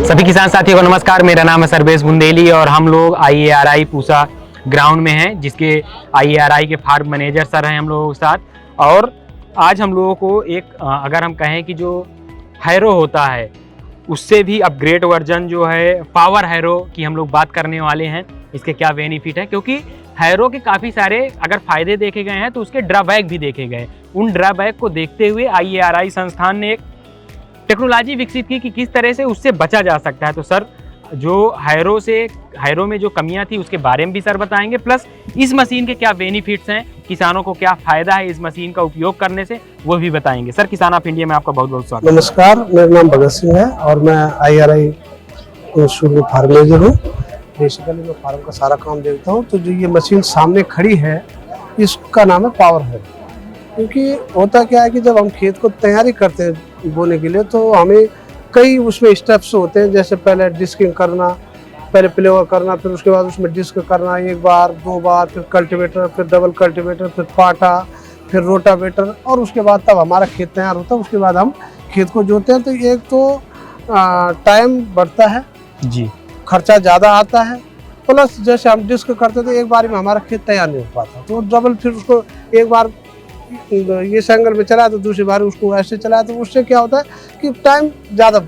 सभी किसान साथियों को नमस्कार। मेरा नाम है सर्वेश बुंदेली और हम लोग IARI पूसा ग्राउंड में हैं, जिसके IARI के फार्म मैनेजर सर हैं हम लोगों के साथ। और आज हम लोगों को एक अगर हम कहें कि जो हैरो होता है उससे भी अपग्रेड वर्जन जो है पावर हैरो की हम लोग बात करने वाले हैं। इसके क्या बेनिफिट है, क्योंकि हैरो के काफ़ी सारे अगर फायदे देखे गए हैं तो उसके ड्रॉबैक भी देखे गए। उन ड्रॉबैक को देखते हुए IARI संस्थान ने एक टेक्नोलॉजी विकसित की कि किस तरह से उससे बचा जा सकता है। तो सर जो हैरो में जो कमियां थी उसके बारे में भी सर बताएंगे, प्लस इस मशीन के क्या बेनिफिट्स हैं, किसानों को क्या फायदा है इस मशीन का उपयोग करने से, वो भी बताएंगे। सर किसान ऑफ इंडिया में आपका बहुत बहुत स्वागत। नमस्कार, मेरा नाम भगत सिंह है और मैं IARI इंस्टीट्यूट में फार्म मैनेजर हूँ। बेसिकली मैं फार्म का सारा काम देखता हूँ। तो जो ये मशीन सामने खड़ी है इसका नाम है पावर हैरो। क्योंकि होता क्या है कि जब हम खेत को तैयारी करते हैं बोने के लिए तो हमें कई उसमें स्टेप्स होते हैं। जैसे पहले डिस्किंग करना, पहले प्लेवर करना, फिर उसके बाद उसमें डिस्क करना एक बार दो बार, फिर कल्टीवेटर, फिर डबल कल्टीवेटर, फिर पाटा, फिर रोटावेटर, और उसके बाद तब हमारा खेत तैयार होता है। उसके बाद हम खेत को जोते हैं। तो एक तो टाइम बढ़ता है जी, खर्चा ज़्यादा आता है, प्लस जैसे हम डिस्क करते तो एक बार में हमारा खेत तैयार नहीं हो पाता। तो डबल फिर उसको एक बार ये एंगल में चलाया तो दूसरी बार उसको ऐसे चलाया, तो उससे क्या होता है कि टाइम ज़्यादा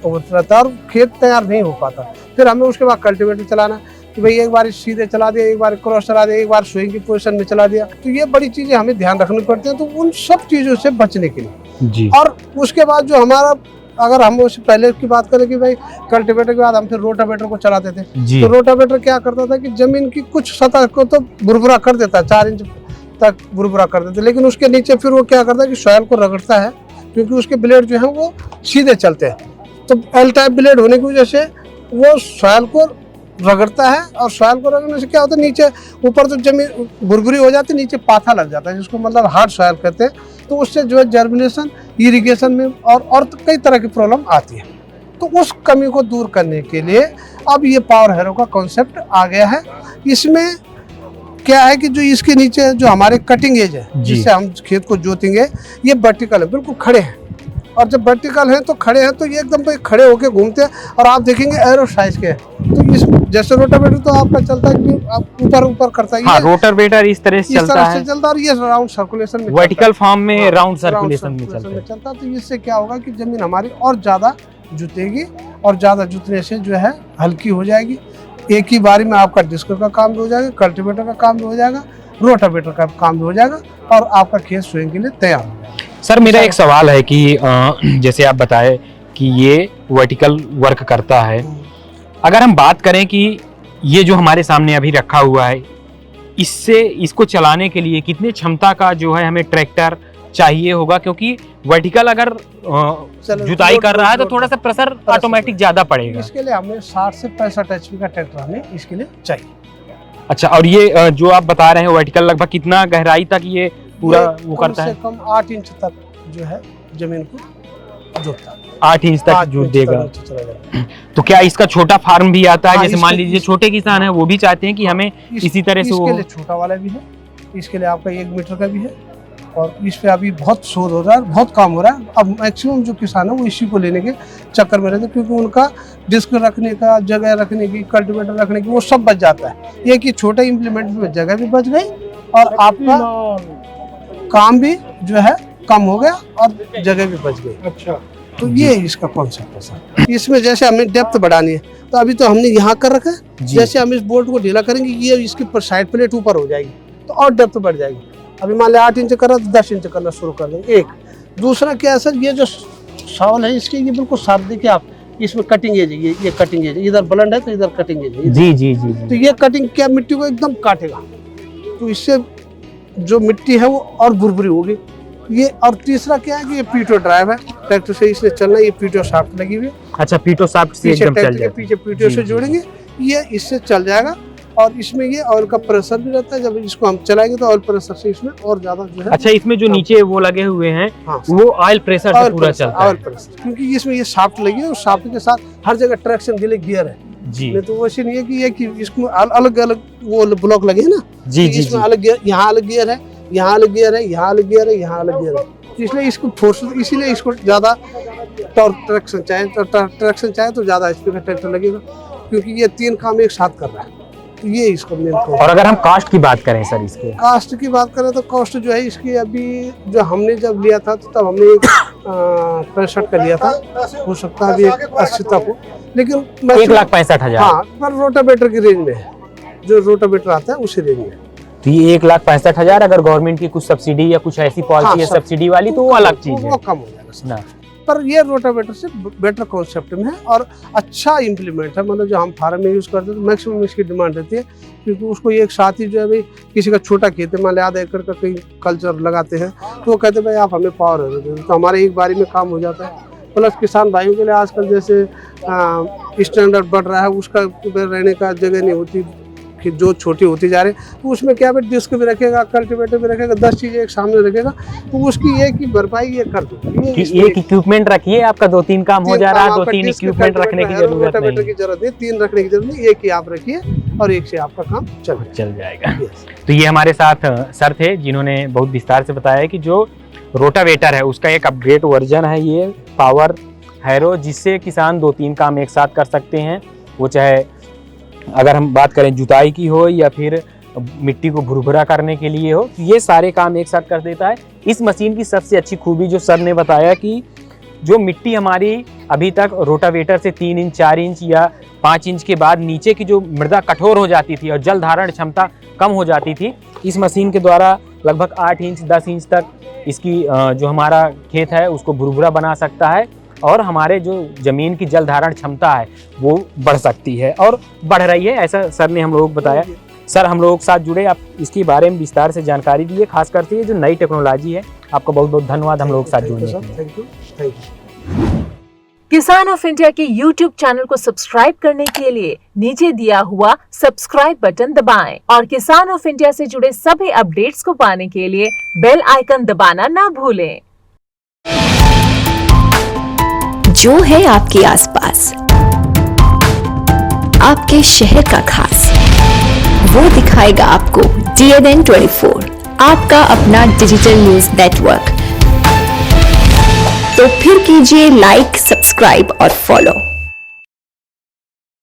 रहता है और खेत तैयार नहीं हो पाता। फिर हमें उसके बाद कल्टीवेटर चलाना कि भाई एक बार सीधे चला दिया, एक बार क्रॉस चला दिया, एक बार स्विंग की पोजीशन में चला दिया। तो ये बड़ी चीज़ें हमें ध्यान रखनी पड़ती हैं। तो उन सब चीज़ों से बचने के लिए जी। और उसके बाद जो हमारा, अगर हम उससे पहले की बात करें कि भाई कल्टीवेटर के बाद हम फिर रोटावेटर को चलाते थे। तो रोटावेटर क्या करता था कि जमीन की कुछ सतह को तो भुरभुरा कर देता, 4 इंच तक भुरभुरा कर देते, लेकिन उसके नीचे फिर वो क्या करता है कि सॉइल को रगड़ता है, क्योंकि उसके ब्लेड जो है वो सीधे चलते हैं। तो एल टाइप ब्लेड होने की वजह से वो सॉइल को रगड़ता है, और सॉइल को रगड़ने से क्या होता है नीचे ऊपर तो जमीन भुरभुरी हो जाती है, नीचे पाथा लग जाता है, जिसको मतलब हार्ड सॉइल कहते हैं। तो उससे जो है जर्मिनेशन, इरिगेशन में और कई तरह की प्रॉब्लम आती है। तो उस कमी को दूर करने के लिए अब ये पावर हैरो का कॉन्सेप्ट आ गया है। इसमें क्या है कि जो इसके नीचे जो हमारे कटिंग एज है जिससे हम खेत को जोतेंगे, ये वर्टिकल है, बिल्कुल खड़े हैं। और जब वर्टिकल हैं तो खड़े हैं तो ये एकदम तो खड़े होके घूमते हैं, और आप देखेंगे एरो साइज के। तो इस जैसे रोटावेटर तो आपका चलता है कि आप ऊपर ऊपर करता है, हाँ, रोटावेटर इस तरह से चलता है, और ये राउंड सर्कुलेशन में वर्टिकल फॉर्म में राउंड सर्कुलेशन में चलता है। तो इससे क्या होगा कि जमीन हमारी और ज्यादा जुतेगी, और ज्यादा जुतने से जो है हल्की हो जाएगी। एक ही बारी में आपका डिस्क का काम भी हो जाएगा, कल्टीवेटर का काम भी हो जाएगा, रोटावेटर का काम भी हो जाएगा, और आपका खेत सोने के लिए तैयार हो जाएगा। सर मेरा एक सवाल है कि जैसे आप बताए कि ये वर्टिकल वर्क करता है, अगर हम बात करें कि ये जो हमारे सामने अभी रखा हुआ है, इसको चलाने के लिए कितनी क्षमता का जो है हमें ट्रैक्टर चाहिए होगा, क्योंकि वर्टिकल अगर जुताई कर रहा है तो थोड़ा सा प्रेशर ऑटोमेटिक ज्यादा पड़ेगा। इसके लिए हमें 60 से 65 HP का ट्रैक्टर हमें इसके लिए चाहिए। अच्छा, और ये जो आप बता रहे हैं वर्टिकल लगभग कितना गहराई तक ये पूरा वो करता है? कम 8 इंच तक जो है जमीन को जोतता है, 8 इंच तक जोत देगा। तो क्या इसका छोटा फार्म भी आता है? जैसे मान लीजिए छोटे किसान हैं, वो भी चाहते हैं कि हमें इसी तरह से इसके लिए छोटा वाला भी है, इसके लिए आपका 1 मीटर का भी है, और इस पे अभी बहुत शोध हो रहा है, बहुत काम हो रहा है। अब मैक्सिमम जो किसान है वो इसी को लेने के चक्कर में रहते हैं, क्योंकि उनका डिस्क रखने का, जगह रखने की, कल्टीवेटर रखने की, वो सब बच जाता है। ये कि छोटे इम्प्लीमेंट में जगह भी बच गई और आपका काम भी जो है कम हो गया और जगह भी बच गई। अच्छा, तो ये इसका कॉन्सेप्ट है सर। इसमें जैसे हमें डेप्थ बढ़ानी है तो अभी तो हमने यहाँ कर रखा है, जैसे हम इस बोल्ट को ढीला करेंगे ये इसकी साइड प्लेट ऊपर हो जाएगी तो और डेप्थ बढ़ जाएगी। अभी मान लिया 8 इंच कर रहा तो 10 इंच करना शुरू कर देंगे। एक दूसरा क्या है सर, ये जो सवाल है इसके, ये बिल्कुल साफ देखिए आप, इसमें कटिंग एज है, ये कटिंग एज है, इधर ब्लंड है तो इधर कटिंग एज है। जी जी जी। तो ये कटिंग क्या मिट्टी को एकदम काटेगा, तो इससे जो मिट्टी है वो और भुरभुरी होगी ये। और तीसरा क्या है कि ये पीटो ड्राइव है, ट्रैक्टर से इसलिए चलना, ये पीटो शाफ्ट लगी हुई है। अच्छा, पीटो शाफ्ट से एकदम चल जाएगा, पीछे पीटो से जोड़ेंगे, ये इससे चल जाएगा। और इसमें ये ऑयल का प्रेशर भी रहता है, जब इसको हम चलाएंगे तो ऑयल प्रेशर से इसमें और ज्यादा जो है। अच्छा, इसमें जो नीचे वो लगे हुए हैं वो ऑयल प्रेशर से पूरा चलता है? ऑयल प्रेशर, क्योंकि इसमें ये शाफ्ट लगी है और शाफ्ट के साथ हर जगह ट्रैक्शन के लिए गियर है जी। नहीं तो वैसे नहीं है कि ये कि इसमें अलग अलग वो ब्लॉक लगे हैं ना जी, तो इसमें अलग गियर, यहाँ अलग गियर है, यहाँ अलग गियर है, यहाँ अलग गियर है, यहाँ अलग गियर है। इसलिए इसको फोर्स, इसीलिए इसको ज्यादा टॉर्क ट्रैक्शन चाहे तो ज़्यादा HP का ट्रैक्टर लगेगा, क्योंकि ये 3 काम एक साथ कर रहा है, तो ये इसको मेन। और अगर हम कॉस्ट की बात करें सर, इसके कास्ट की बात करें तो कॉस्ट जो है इसकी, अभी जो हमने जब लिया था तो तब हमने 65 का लिया था, हो सकता है अभी 80 तक हो, लेकिन 1,65,000। हाँ, पर रोटावेटर की रेंज में है, जो रोटावेटर आता है उसी रेंज में। तो ये 1,65,000, अगर गवर्नमेंट की कुछ सब्सिडी या कुछ ऐसी पॉलिसी है सब्सिडी वाली, तो वो अलग चीज है, वो कम हो जाएगा ना। पर ये रोटावेटर से बेटर कॉन्सेप्ट में है और अच्छा इम्प्लीमेंट है। मतलब जो हम फार्म में यूज़ करते हैं तो मैक्सिमम इसकी डिमांड रहती है, क्योंकि उसको एक साथ ही जो है भाई, किसी का छोटा खेत है, मान लिया आधा एकड़ का कहीं कल्चर लगाते हैं, तो वो कहते हैं भाई आप हमें पावर दे दो, तो हमारे एक बारी में काम हो जाता है। प्लस किसान भाइयों के लिए आजकल जैसे स्टैंडर्ड बढ़ रहा है, उसका रहने का जगह नहीं होती, कि जो छोटी होती जा रही है, तो उसमें क्या है, डिस्क भी रखेगा, कल्टीवेटर भी रखेगा, 10 चीजें एक सामने रखेगा, तो उसकी ये की भरपाई ये कर दो। एक इक्विपमेंट रखिए, आपका 2-3 काम हो जा रहा है, 2-3 इक्विपमेंट रखने की जरूरत नहीं, की जरूरत नहीं, 3 रखने की जरूरत नहीं, एक ही आप रखिए और एक से आपका काम चल जाएगा। तो ये हमारे साथ सर थे, जिन्होंने बहुत विस्तार से बताया कि जो रोटावेटर है उसका एक अपग्रेड वर्जन है ये पावर हैरो, जिससे किसान 2-3 काम एक साथ कर सकते हैं। वो चाहे अगर हम बात करें जुताई की हो या फिर मिट्टी को भुरभुरा करने के लिए हो, तो ये सारे काम एक साथ कर देता है। इस मशीन की सबसे अच्छी खूबी जो सर ने बताया कि जो मिट्टी हमारी अभी तक रोटावेटर से 3 इंच 4 इंच या 5 इंच के बाद नीचे की जो मृदा कठोर हो जाती थी और जल धारण क्षमता कम हो जाती थी, इस मशीन के द्वारा लगभग 8 इंच 10 इंच तक इसकी जो हमारा खेत है उसको भुरभुरा बना सकता है, और हमारे जो जमीन की जल धारण क्षमता है वो बढ़ सकती है और बढ़ रही है, ऐसा सर ने हम लोग बताया। सर हम लोग साथ जुड़े, आप इसके बारे में विस्तार से जानकारी दिए, खास करके ये जो नई टेक्नोलॉजी है। आपका बहुत बहुत धन्यवाद हम लोग साथ जुड़ने के लिए। Thank you. किसान ऑफ इंडिया के YouTube चैनल को सब्सक्राइब करने के लिए नीचे दिया हुआ सब्सक्राइब बटन दबाएं और किसान ऑफ इंडिया से जुड़े सभी अपडेट्स को पाने के लिए बेल आइकन दबाना ना भूलें। जो है आपके आसपास, आपके शहर का खास, वो दिखाएगा आपको DNN 24, आपका अपना डिजिटल न्यूज नेटवर्क। तो फिर कीजिए लाइक, सब्सक्राइब और फॉलो।